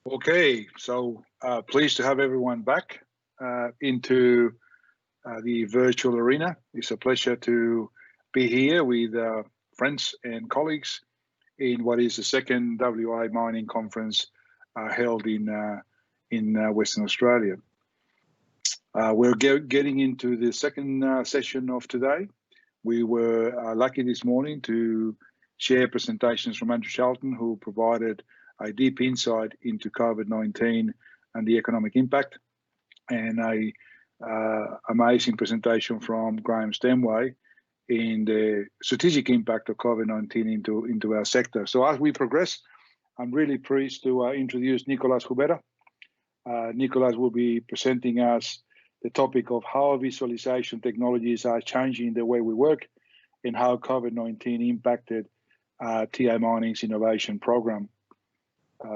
Okay, so pleased to have everyone back into the virtual arena. It's a pleasure to be here with friends and colleagues in what is the second WA mining conference held in Western Australia. We're getting into the second session of today. We were lucky this morning to share presentations from Andrew Shelton, who provided a deep insight into COVID-19 and the economic impact, and a amazing presentation from Graham Stemway in the strategic impact of COVID-19 into our sector. So as we progress, I'm really pleased to introduce Nicolas Jubera. Nicolas will be presenting us the topic of how visualization technologies are changing the way we work and how COVID-19 impacted TIMining's innovation program.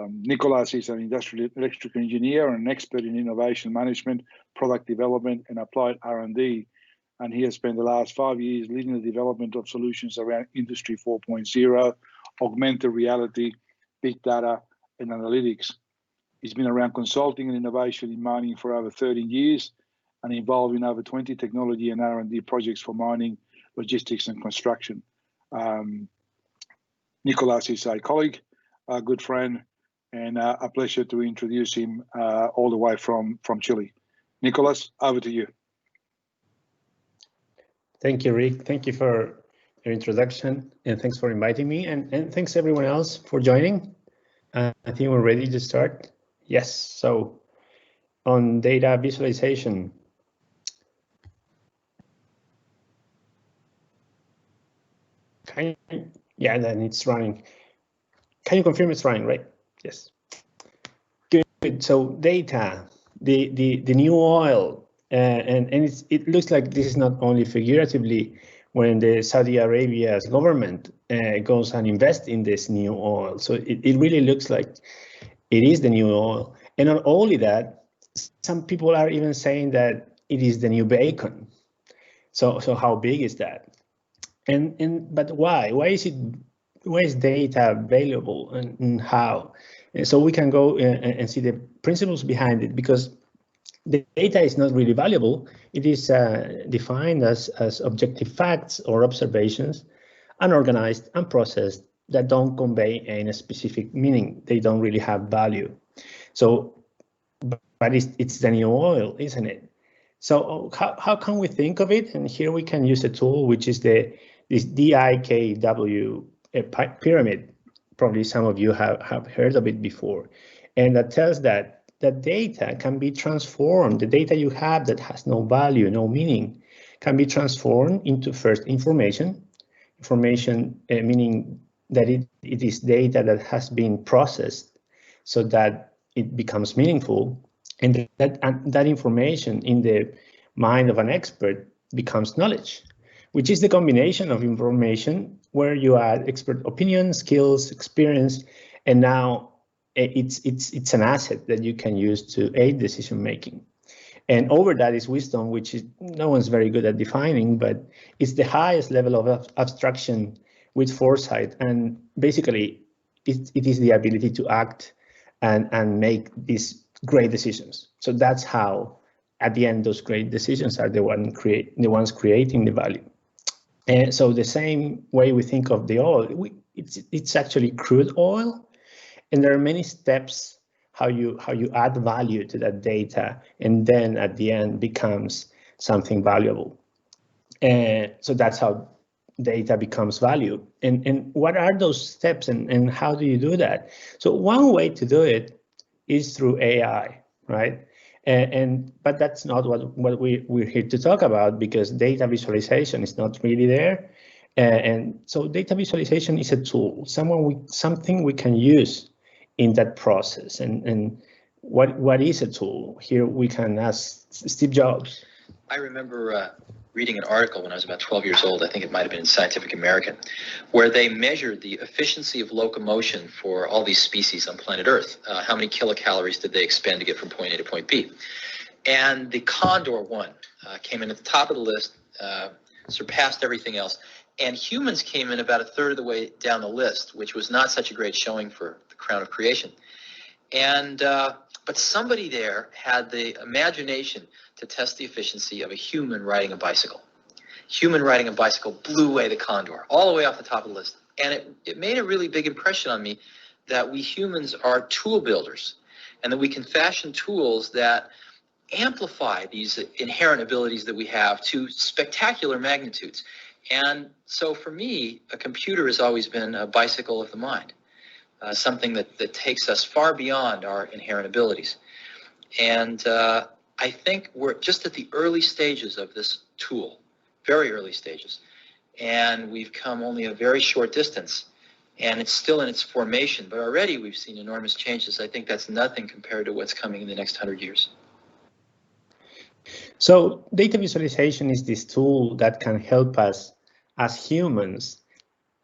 Nicolas is an industrial electrical engineer and an expert in innovation management, product development, and applied R&D. And he has spent the last 5 years leading the development of solutions around Industry 4.0, augmented reality, big data, and analytics. He's been around consulting and innovation in mining for over 13 years and involved in over 20 technology and R&D projects for mining, logistics, and construction. Nicolas is a colleague, a good friend, and a pleasure to introduce him all the way from Chile. Nicolas, over to you. Thank you, Rick. Thank you for your introduction, and thanks for inviting me, and thanks everyone else for joining. I think we're ready to start. Yes, so on data visualization. Yeah, then it's running. Can you confirm it's running, right? Yes. Good. So data, the new oil, and it looks like this is not only figuratively when the Saudi Arabia's government goes and invests in this new oil. So it really looks like it is the new oil. And not only that, some people are even saying that it is the new bacon. So how big is that? But why? Why is data available and how? And so we can go and see the principles behind it, because the data is not really valuable. It is defined as objective facts or observations, unorganized and processed, that don't convey any specific meaning. They don't really have value. So, but it's the new oil, isn't it? So how can we think of it? And here we can use a tool, which is this DIKW pyramid. Probably some of you have heard of it before. And that tells that data can be transformed. The data you have that has no value, no meaning, can be transformed into first information. Information meaning that it is data that has been processed so that it becomes meaningful. And that information in the mind of an expert becomes knowledge, which is the combination of information where you add expert opinion, skills, experience, and now it's an asset that you can use to aid decision making. And over that is wisdom, which is no one's very good at defining, but it's the highest level of abstraction with foresight. And basically, it is the ability to act and make these great decisions. So that's how, at the end, those great decisions are the ones creating the value. And so the same way we think of the oil, it's actually crude oil, and there are many steps how you add value to that data, and then at the end becomes something valuable. And so that's how data becomes value. And what are those steps, and how do you do that? So one way to do it is through AI, right? But that's not what we're here to talk about, because data visualization is not really there. And so data visualization is a tool, something we can use in that process. And what is a tool? Here we can ask Steve Jobs. I remember reading an article when I was about 12 years old, I think it might have been in Scientific American, where they measured the efficiency of locomotion for all these species on planet Earth. How many kilocalories did they expend to get from point A to point B? And the condor one came in at the top of the list, surpassed everything else. And humans came in about a third of the way down the list, which was not such a great showing for the crown of creation. And but somebody there had the imagination to test the efficiency of a human riding a bicycle. Human riding a bicycle blew away the condor, all the way off the top of the list. And it made a really big impression on me that we humans are tool builders, and that we can fashion tools that amplify these inherent abilities that we have to spectacular magnitudes. And so for me, a computer has always been a bicycle of the mind, something that takes us far beyond our inherent abilities. And I think we're just at the early stages of this tool, very early stages. And we've come only a very short distance, and it's still in its formation, but already we've seen enormous changes. I think that's nothing compared to what's coming in the next 100 years. So data visualization is this tool that can help us as humans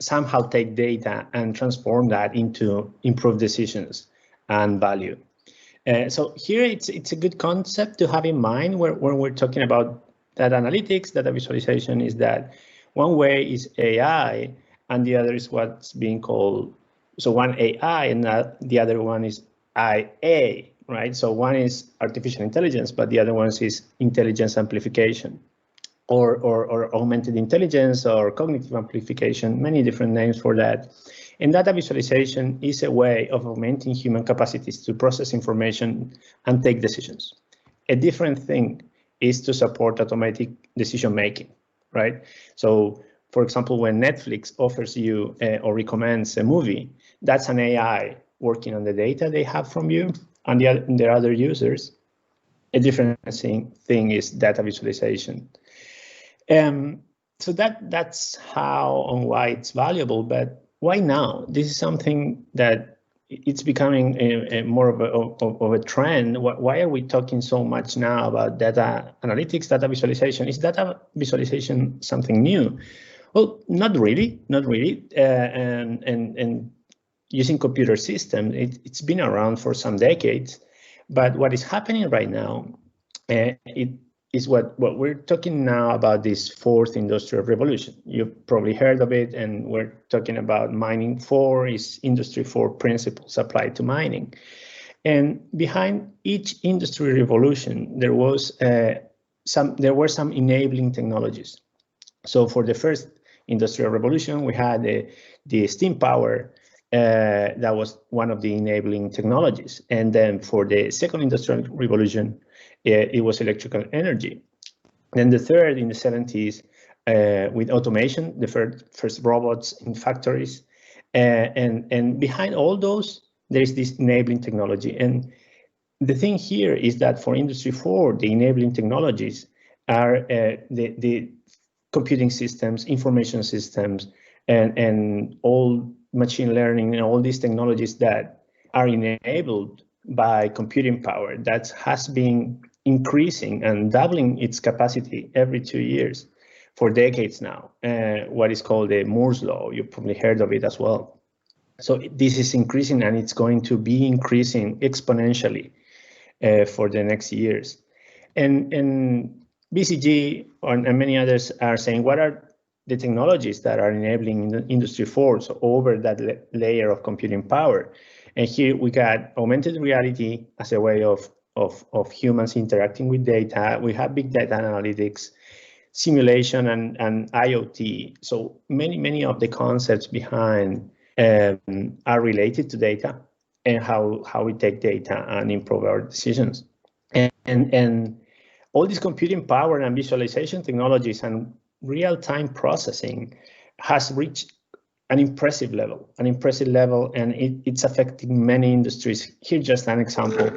somehow take data and transform that into improved decisions and value. So here it's a good concept to have in mind when we're talking about data analytics. Data visualization is that one way is AI and the other is what's being called, so one AI and the other one is IA, right? So one is artificial intelligence, but the other one is intelligence amplification or augmented intelligence or cognitive amplification, many different names for that. And data visualization is a way of augmenting human capacities to process information and take decisions. A different thing is to support automatic decision making, right? So, for example, when Netflix offers you or recommends a movie, that's an AI working on the data they have from you and their other users. A different thing is data visualization. So that's how and why it's valuable, but why now? This is something that it's becoming a more of a trend. Why are we talking so much now about data analytics, data visualization? Is data visualization something new? Well, not really. And using computer systems, it's been around for some decades. But what is happening right now, it is what we're talking now about, this fourth industrial revolution. You've probably heard of it, and we're talking about mining 4 is industry 4 principles applied to mining. And behind each industry revolution, there were some enabling technologies. So for the first industrial revolution, we had the steam power. That was one of the enabling technologies. And then for the second industrial revolution, it was electrical energy. Then the third in the 70s with automation, the first robots in factories. And behind all those, there is this enabling technology. And the thing here is that for Industry 4, the enabling technologies are the computing systems, information systems, and all machine learning and all these technologies that are enabled by computing power that has been increasing and doubling its capacity every 2 years for decades now, what is called the Moore's Law. You've probably heard of it as well. So this is increasing, and it's going to be increasing exponentially for the next years. And BCG and many others are saying, what are the technologies that are enabling Industry 4, so over that layer of computing power? And here we got augmented reality as a way of humans interacting with data. We have big data analytics, simulation, and IoT. So many of the concepts behind are related to data and how we take data and improve our decisions. And all this computing power and visualization technologies and real-time processing has reached an impressive level, and it's affecting many industries. Here's just an example.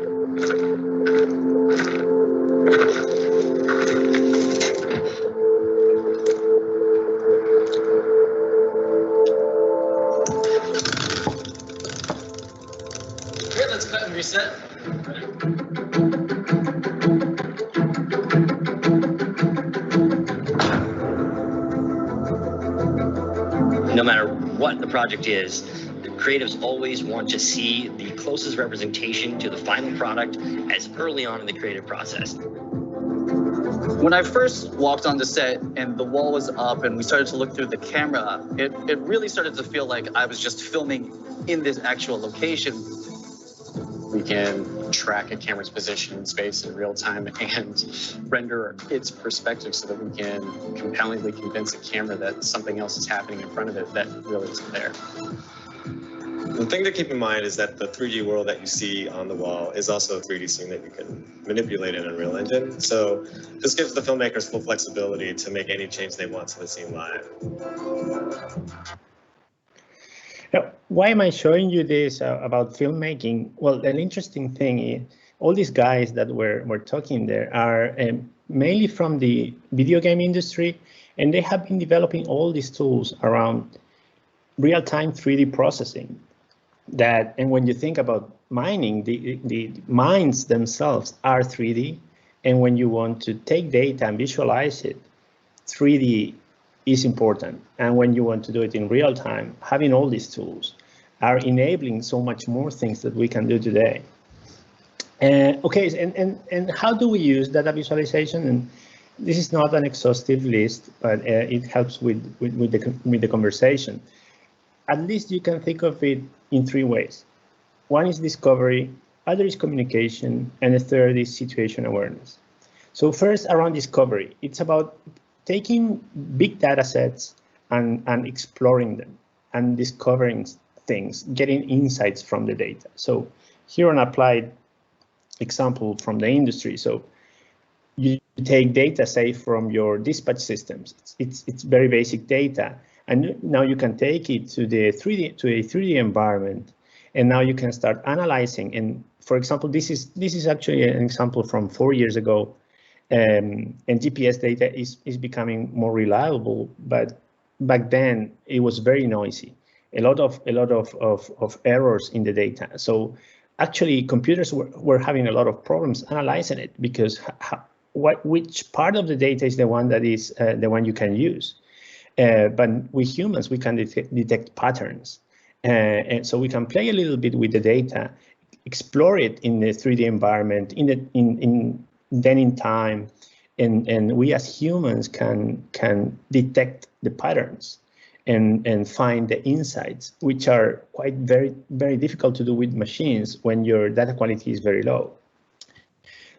Great, let's cut and reset. No matter what the project is, the creatives always want to see the closest representation to the final product as early on in the creative process. When I first walked on the set and the wall was up and we started to look through the camera, it really started to feel like I was just filming in this actual location. We can track a camera's position in space in real time and render its perspective so that we can compellingly convince a camera that something else is happening in front of it that really isn't there. The thing to keep in mind is that the 3D world that you see on the wall is also a 3D scene that you can manipulate in Unreal Engine. So this gives the filmmakers full flexibility to make any change they want to the scene live. Now, why am I showing you this about filmmaking? Well, an interesting thing is all these guys that we're talking there are mainly from the video game industry, and they have been developing all these tools around real-time 3D processing. And when you think about mining, the mines themselves are 3D, and when you want to take data and visualize it, 3D is important. And when you want to do it in real time, having all these tools are enabling so much more things that we can do today. Okay, and how do we use data visualization? And this is not an exhaustive list, but it helps with the conversation. At least you can think of it in three ways. One is discovery, other is communication, and the third is situation awareness. So first, around discovery, it's about taking big data sets and exploring them and discovering things, getting insights from the data. So here an applied example from the industry. So you take data, say, from your dispatch systems. It's very basic data. And now you can take it to a 3D environment, and now you can start analyzing. And for example, this is actually an example from 4 years ago, and GPS data is becoming more reliable. But back then it was very noisy, a lot of errors in the data. So actually, computers were having a lot of problems analyzing it because which part of the data is the one that is the one you can use. But we humans, we can detect patterns. And so we can play a little bit with the data, explore it in the 3D environment, then in time, and we as humans can detect the patterns and find the insights, which are quite very difficult to do with machines when your data quality is very low.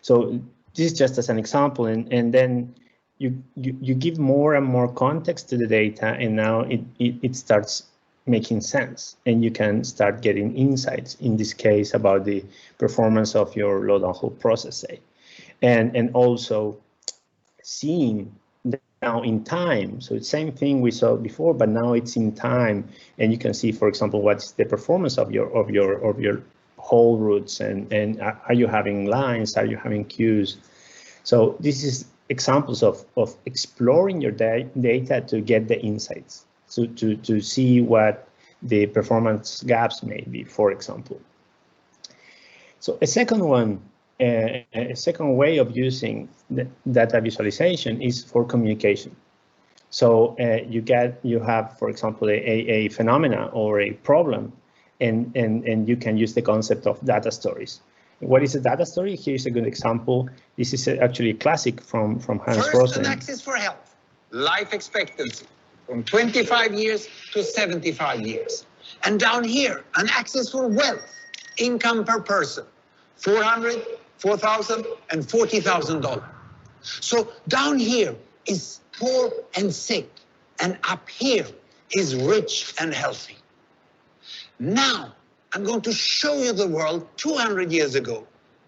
So this is just as an example, and then you give more and more context to the data, and now it starts making sense, and you can start getting insights, in this case, about the performance of your load and hold process, say, and also seeing now in time. So it's same thing we saw before, but now it's in time, and you can see, for example, what's the performance of your whole routes, and are you having lines, are you having queues? So this is examples of exploring your data to get the insights, so to see what the performance gaps may be, for example. So a second way of using the data visualization is for communication. So you have, for example, a phenomena or a problem, and you can use the concept of data stories. What is a data story? Here's a good example. This is actually a classic from Hans Rosling. First, an axis for health, life expectancy, from 25 years to 75 years. And down here, an axis for wealth, income per person, $400,000, $4,000, and $40,000. So down here is poor and sick, and up here is rich and healthy. Now, I'm going to show you the world 200 years ago,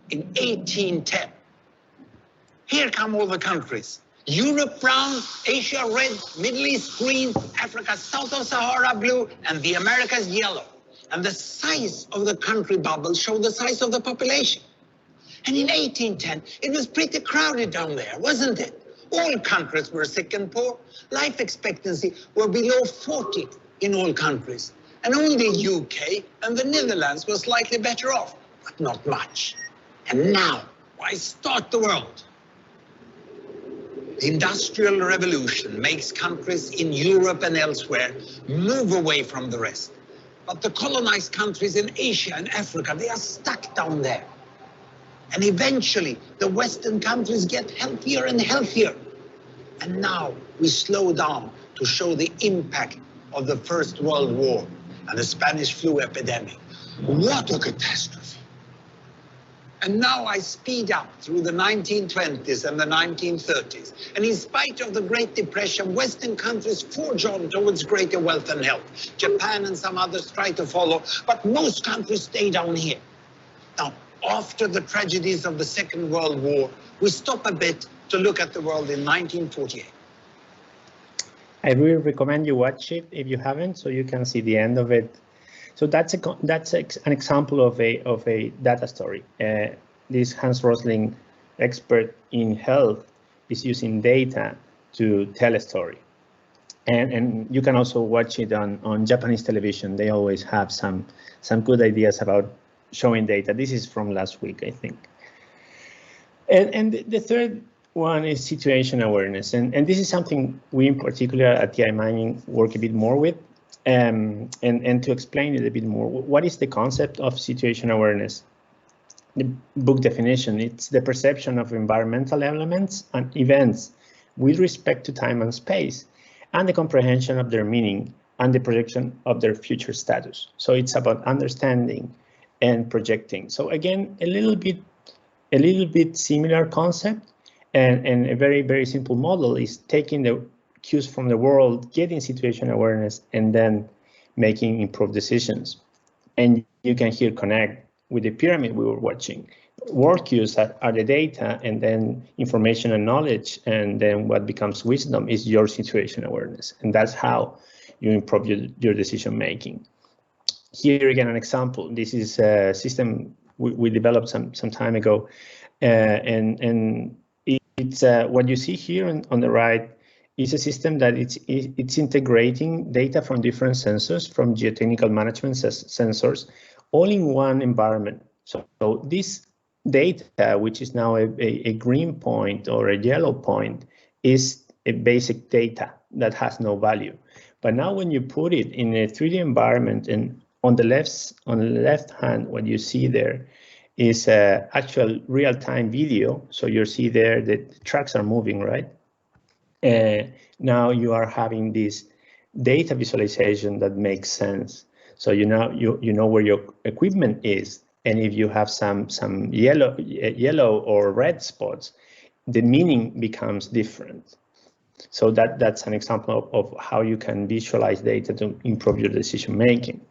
in 1810. Here come all the countries. Europe brown, Asia red, Middle East green, Africa south of Sahara blue, and the Americas yellow. And the size of the country bubbles show the size of the population. And in 1810, it was pretty crowded down there, wasn't it? All countries were sick and poor. Life expectancy were below 40 in all countries. And only UK and the Netherlands were slightly better off, but not much. And now, why start the world? The Industrial Revolution makes countries in Europe and elsewhere move away from the rest. But the colonized countries in Asia and Africa, they are stuck down there. And eventually, the Western countries get healthier and healthier. And now we slow down to show the impact of the First World War and the Spanish flu epidemic. What a catastrophe. And now I speed up through the 1920s and the 1930s. And in spite of the Great Depression, Western countries forge on towards greater wealth and health. Japan and some others try to follow, but most countries stay down here. Now, after the tragedies of the Second World War, we stop a bit to look at the world in 1948. I really recommend you watch it if you haven't, so you can see the end of it. So that's an example of a data story. This Hans Rosling, expert in health, is using data to tell a story. And you can also watch it on Japanese television. They always have some good ideas about showing data. This is from last week, I think. And the third one is situation awareness. And this is something we in particular at TIMining work a bit more with. And to explain it a bit more, what is the concept of situation awareness? The book definition, it's the perception of environmental elements and events with respect to time and space, and the comprehension of their meaning and the projection of their future status. So it's about understanding and projecting. So again, a little bit similar concept, and a very, very simple model is taking the cues from the world, getting situation awareness, and then making improved decisions. And you can here connect with the pyramid we were watching. World cues are the data, and then information and knowledge, and then what becomes wisdom is your situation awareness. And that's how you improve your decision making. Here again, an example. This is a system we developed some time ago, and it's what you see here on the right is a system that it's integrating data from different sensors, from geotechnical management sensors, all in one environment. So this data, which is now a green point or a yellow point, is a basic data that has no value. But now when you put it in a 3D environment, and on the left hand, what you see there is actual real-time video. So you see there that the trucks are moving, right? Now you are having this data visualization that makes sense. So you know where your equipment is, and if you have some yellow or red spots, the meaning becomes different. So that's an example of how you can visualize data to improve your decision making.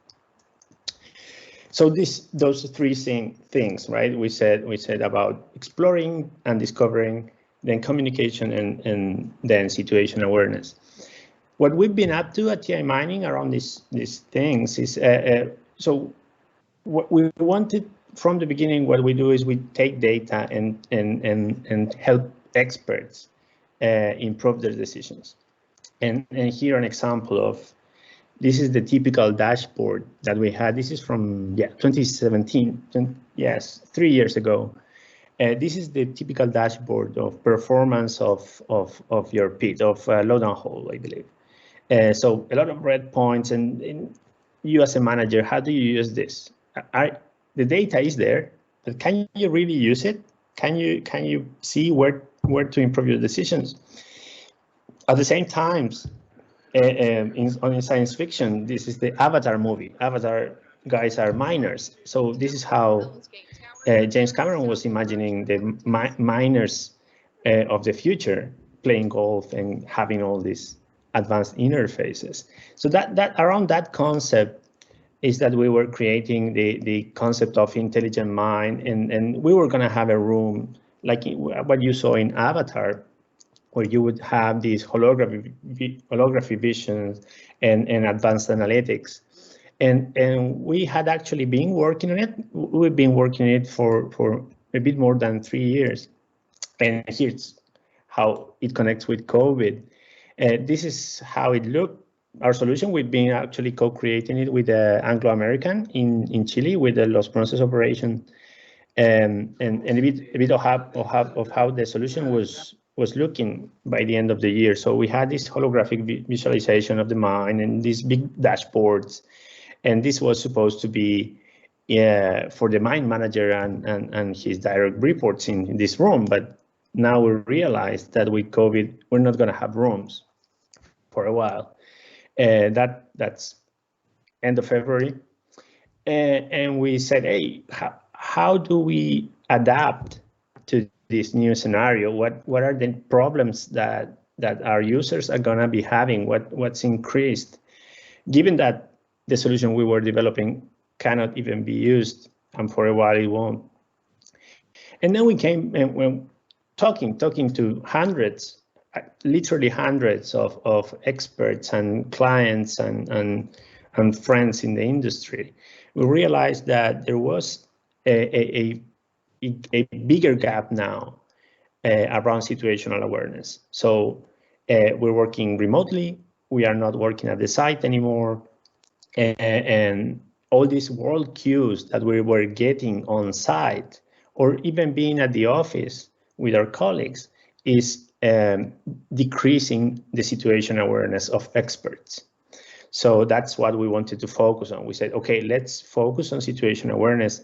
So those three things, right? We said about exploring and discovering, then communication, and then situation awareness. What we've been up to at TIMining around these things is so what we wanted from the beginning. What we do is we take data and help experts improve their decisions. And here an example of this is the typical dashboard that we had. This is from 2017. Yes, 3 years ago. This is the typical dashboard of performance of your pit, of load and haul, I believe. So a lot of red points, and you as a manager, how do you use this? The data is there, but can you really use it? Can you see where to improve your decisions? At the same time, in science fiction, this is the Avatar movie. Avatar guys are miners, so this is how James Cameron was imagining the miners of the future playing golf and having all these advanced interfaces. So that around that concept is that we were creating the concept of intelligent mind, and we were going to have a room like what you saw in Avatar, where you would have these holography visions and advanced analytics. And we had actually been working on it. We've been working on it for a bit more than 3 years. And here's how it connects with COVID. This is how it looked. Our solution, we've been actually co-creating it with Anglo-American in Chile with the Los Bronces operation, and a bit of how the solution was looking by the end of the year. So we had this holographic visualization of the mine and these big dashboards. And this was supposed to be for the mine manager and his direct reports in this room. But now we realize that with COVID, we're not going to have rooms for a while. That's end of February. And we said, hey, how do we adapt to this new scenario. What are the problems that our users are gonna be having? What's increased, given that the solution we were developing cannot even be used, and for a while it won't. And then we came and when talking to hundreds, literally hundreds of experts and clients and friends in the industry, we realized that there was a bigger gap now around situational awareness. So we're working remotely. We are not working at the site anymore. And all these world cues that we were getting on site, or even being at the office with our colleagues, is decreasing the situation awareness of experts. So that's what we wanted to focus on. We said, okay, let's focus on situation awareness,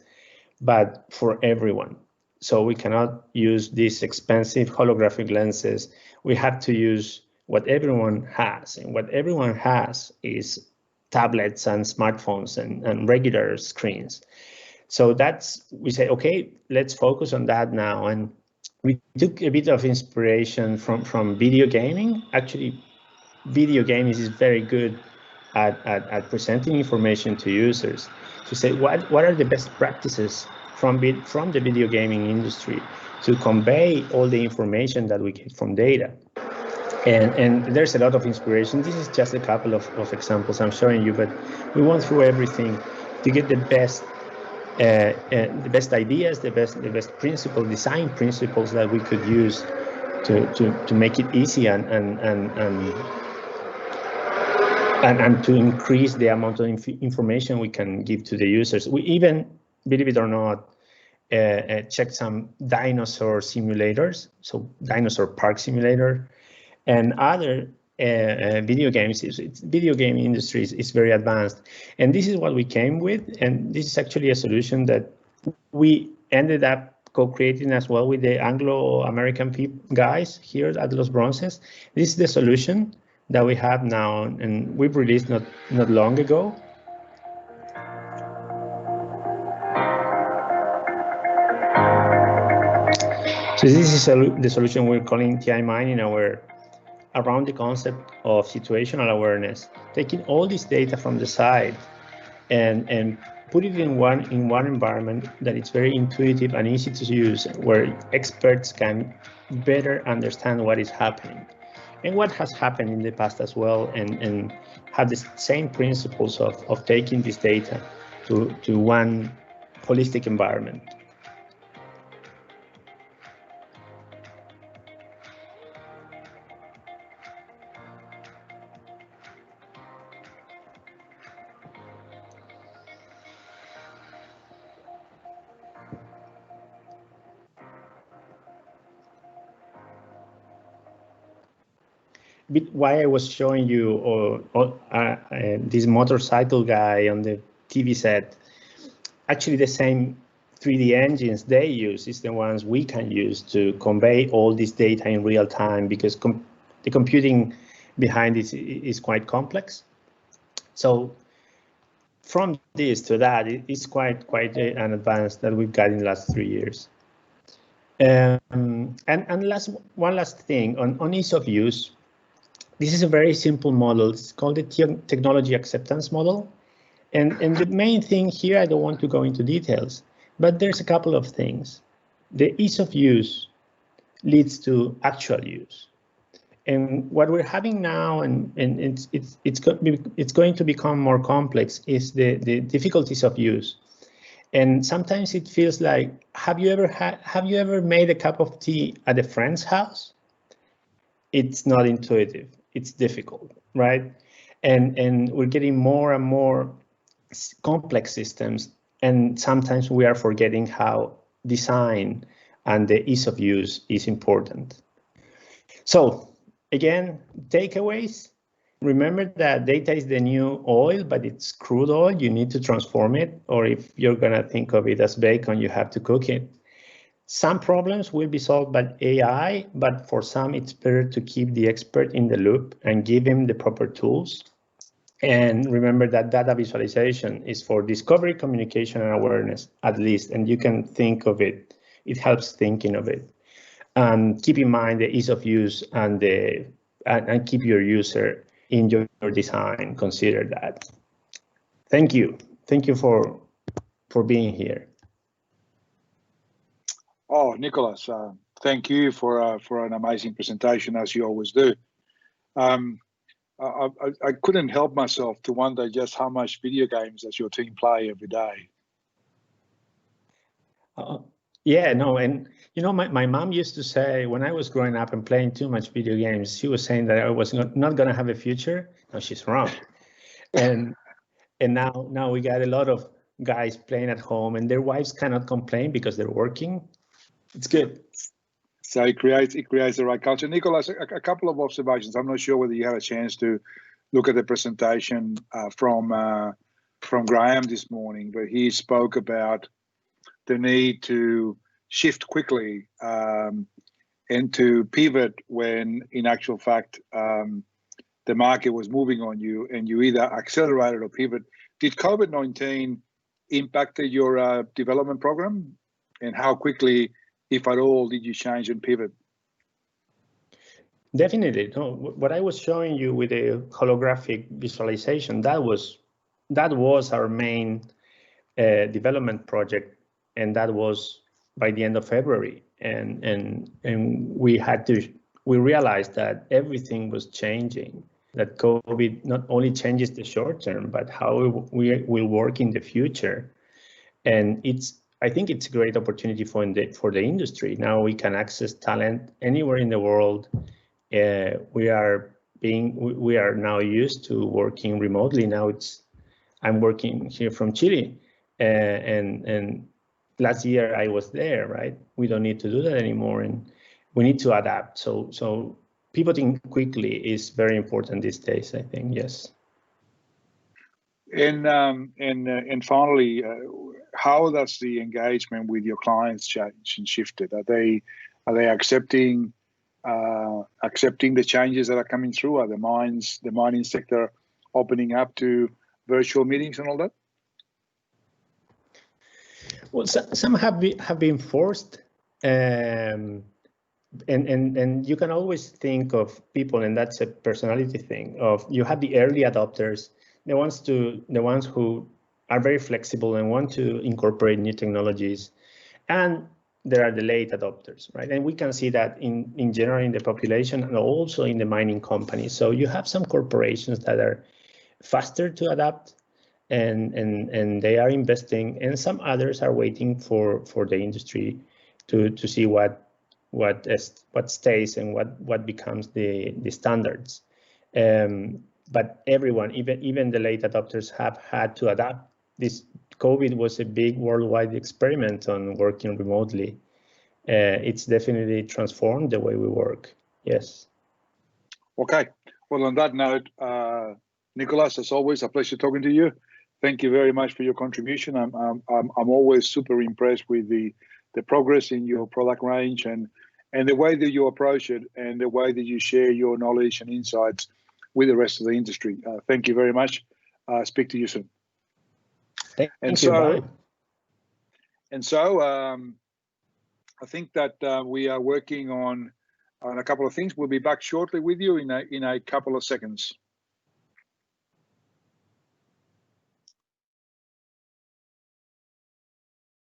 but for everyone. So we cannot use these expensive holographic lenses. We have to use what everyone has, and what everyone has is tablets and smartphones and regular screens. So we say, okay, let's focus on that now. And we took a bit of inspiration from video gaming. Actually, video gaming is very good at presenting information to users, to say what are the best practices from the video gaming industry to convey all the information that we get from data. And there's a lot of inspiration. This is just a couple of examples I'm showing you, but we went through everything to get the best ideas, the best design principles that we could use to make it easy and to increase the amount of information we can give to the users. We even, believe it or not, checked some dinosaur simulators, so dinosaur park simulator, and other video games. Video game industry is very advanced, and this is what we came with. And this is actually a solution that we ended up co-creating as well with the Anglo-American guys here at Los Bronces. This is the solution that we have now, and we've released not long ago. So this is the solution we're calling TIMining, around the concept of situational awareness, taking all this data from the site and put it in one environment that it's very intuitive and easy to use, where experts can better understand what is happening and what has happened in the past as well, and have the same principles of taking this data to one holistic environment. Why I was showing you this motorcycle guy on the TV set, actually the same 3D engines they use is the ones we can use to convey all this data in real time, because the computing behind it is quite complex. So from this to that, it's quite an advance that we've got in the last 3 years. And one last thing on ease of use. This is a very simple model. It's called the technology acceptance model. And the main thing here, I don't want to go into details, but there's a couple of things. The ease of use leads to actual use. And what we're having now, and it's going to become more complex, is the difficulties of use. And sometimes it feels like, have you ever made a cup of tea at a friend's house? It's not intuitive. It's difficult, right? And we're getting more and more complex systems, and sometimes we are forgetting how design and the ease of use is important. So again, takeaways. Remember that data is the new oil, but it's crude oil. You need to transform it, or if you're gonna think of it as bacon, you have to cook it. Some problems will be solved by AI, but for some, it's better to keep the expert in the loop and give him the proper tools. And remember that data visualization is for discovery, communication, and awareness, at least. And you can think of it it helps thinking of it. Keep in mind the ease of use and keep your user in your design. Consider that. Thank you for being here. Oh, Nicolas, thank you for an amazing presentation, as you always do. I couldn't help myself to wonder just how much video games does your team play every day? Yeah, no, and you know, my mom used to say when I was growing up and playing too much video games, she was saying that I was not going to have a future. No, she's wrong. And now we got a lot of guys playing at home, and their wives cannot complain because they're working. It's good. So it creates the right culture. Nicolas, a couple of observations. I'm not sure whether you had a chance to look at the presentation from Graham this morning, but he spoke about the need to shift quickly and to pivot when, in actual fact, the market was moving on you, and you either accelerated or pivot. Did COVID-19 impact your development program, and how quickly, if at all, did you change and pivot? Definitely. No, what I was showing you with the holographic visualization, that was our main development project, and that was by the end of February. And we realized that everything was changing, that COVID not only changes the short term, but how we will work in the future. And I think it's a great opportunity for the industry. Now we can access talent anywhere in the world. We are now used to working remotely. Now I'm working here from Chile, and last year I was there, right? We don't need to do that anymore, and we need to adapt. So pivoting quickly is very important these days, I think. Yes. And finally, how does the engagement with your clients change and shifted? Are they accepting the changes that are coming through? Are the mining sector opening up to virtual meetings and all that? Well, some have been forced, and you can always think of people, and that's a personality thing. Of you have the early adopters, the ones who are very flexible and want to incorporate new technologies, and there are the late adopters, right? And we can see that in general in the population and also in the mining companies. So you have some corporations that are faster to adapt, and they are investing, and some others are waiting for the industry to see what stays and what becomes the standards. But everyone, even the late adopters, have had to adapt. This COVID was a big worldwide experiment on working remotely. It's definitely transformed the way we work. Yes. Okay. Well, on that note, Nicolas, as always, a pleasure talking to you. Thank you very much for your contribution. I'm always super impressed with the progress in your product range and the way that you approach it and the way that you share your knowledge and insights with the rest of the industry. Thank you very much. Speak to you soon. Thank you. Bye. And so I think that we are working on a couple of things. We'll be back shortly with you in a couple of seconds.